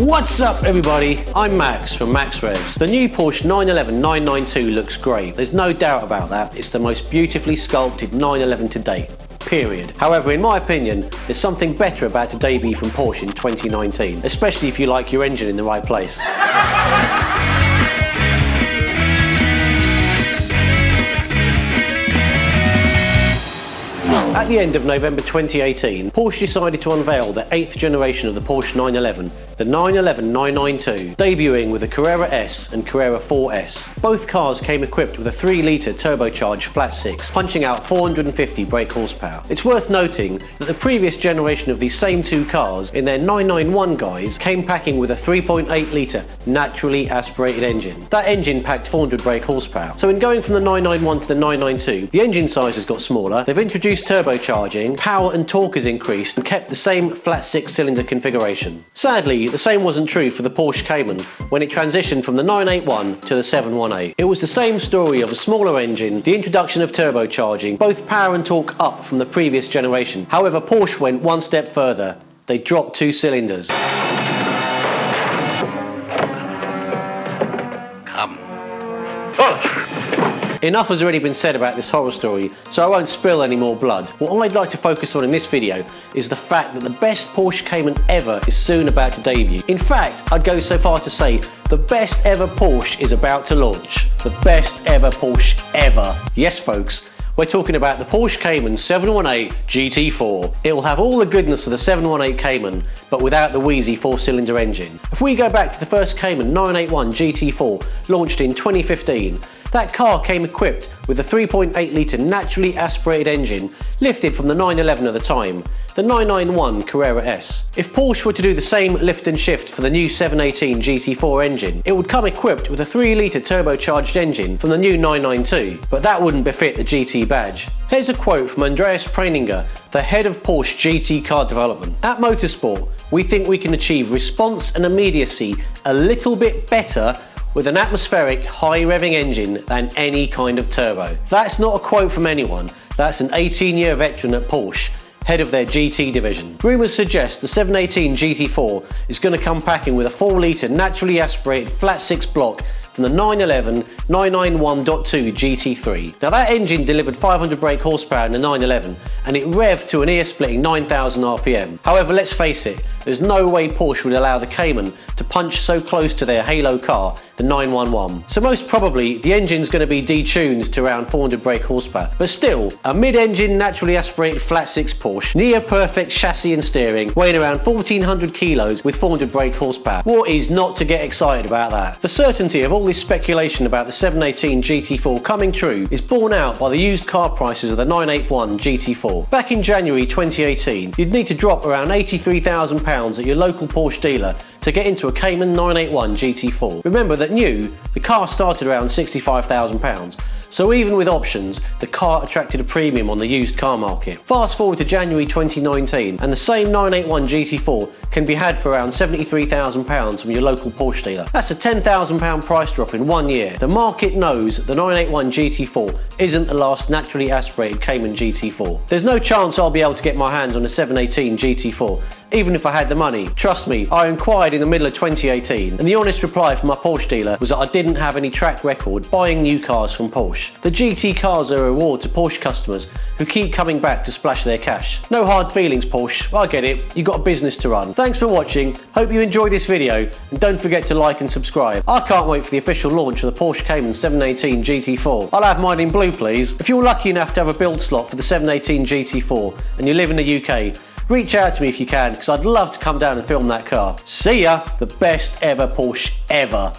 What's up everybody, I'm Max from Max REVS. The new Porsche 911 992 looks great, there's no doubt about that. It's the most beautifully sculpted 911 to date, period. However, in my opinion, there's something better about a debut from Porsche in 2019, especially if you like your engine in the right place. At the end of November 2018, Porsche decided to unveil the 8th generation of the Porsche 911, the 911 992, debuting with the Carrera S and Carrera 4S. Both cars came equipped with a 3-litre turbocharged flat 6, punching out 450 brake horsepower. It's worth noting that the previous generation of these same two cars, in their 991 guise, came packing with a 3.8-litre naturally aspirated engine. That engine packed 400 brake horsepower. So in going from the 991 to the 992, the engine size has got smaller, they've introduced turbocharging, power and torque has increased and kept the same flat 6-cylinder configuration. Sadly, the same wasn't true for the Porsche Cayman when it transitioned from the 981 to the 718. It was the same story of a smaller engine, the introduction of turbocharging, both power and torque up from the previous generation. However, Porsche went one step further. They dropped 2 cylinders. Enough has already been said about this horror story, so I won't spill any more blood. What I'd like to focus on in this video is the fact that the best Porsche Cayman ever is soon about to debut. In fact, I'd go so far to say the best ever Porsche is about to launch. The best ever Porsche ever. Yes folks, we're talking about the Porsche Cayman 718 GT4. It will have all the goodness of the 718 Cayman, but without the wheezy 4-cylinder engine. If we go back to the first Cayman 981 GT4, launched in 2015, that car came equipped with a 3.8-litre naturally aspirated engine lifted from the 911 at the time, the 991 Carrera S. If Porsche were to do the same lift and shift for the new 718 GT4 engine, it would come equipped with a 3-litre turbocharged engine from the new 992, but that wouldn't befit the GT badge. Here's a quote from Andreas Preininger, the head of Porsche GT car development. At Motorsport, we think we can achieve response and immediacy a little bit better with an atmospheric, high-revving engine than any kind of turbo. That's not a quote from anyone, that's an 18-year veteran at Porsche, head of their GT division. Rumours suggest the 718 GT4 is going to come packing with a 4-litre naturally aspirated flat 6 block from the 911 991.2 GT3. Now that engine delivered 500 brake horsepower in the 911 and it revved to an ear-splitting 9,000 RPM. However, let's face it, there's no way Porsche would allow the Cayman to punch so close to their halo car, the 911. So most probably the engine's going to be detuned to around 400 brake horsepower. But still, a mid-engine naturally aspirated flat 6 Porsche, near perfect chassis and steering, weighing around 1,400 kilos with 400 brake horsepower. What is not to get excited about that? The certainty of all this speculation about the 718 GT4 coming true is borne out by the used car prices of the 981 GT4. Back in January 2018, you'd need to drop around £83,000 at your local Porsche dealer to get into a Cayman 981 GT4. Remember that new, the car started around £65,000, so even with options, the car attracted a premium on the used car market. Fast forward to January 2019, and the same 981 GT4 can be had for around £73,000 from your local Porsche dealer. That's a £10,000 price drop in 1 year. The market knows the 981 GT4 isn't the last naturally aspirated Cayman GT4. There's no chance I'll be able to get my hands on a 718 GT4, even if I had the money. Trust me, I inquired in the middle of 2018, and the honest reply from my Porsche dealer was that I didn't have any track record buying new cars from Porsche. The GT cars are a reward to Porsche customers who keep coming back to splash their cash. No hard feelings, Porsche, I get it, you've got a business to run. Thanks for watching, hope you enjoyed this video, and don't forget to like and subscribe. I can't wait for the official launch of the Porsche Cayman 718 GT4. I'll have mine in blue please. If you're lucky enough to have a build slot for the 718 GT4 and you live in the UK, reach out to me if you can, because I'd love to come down and film that car. See ya, the best ever Porsche ever.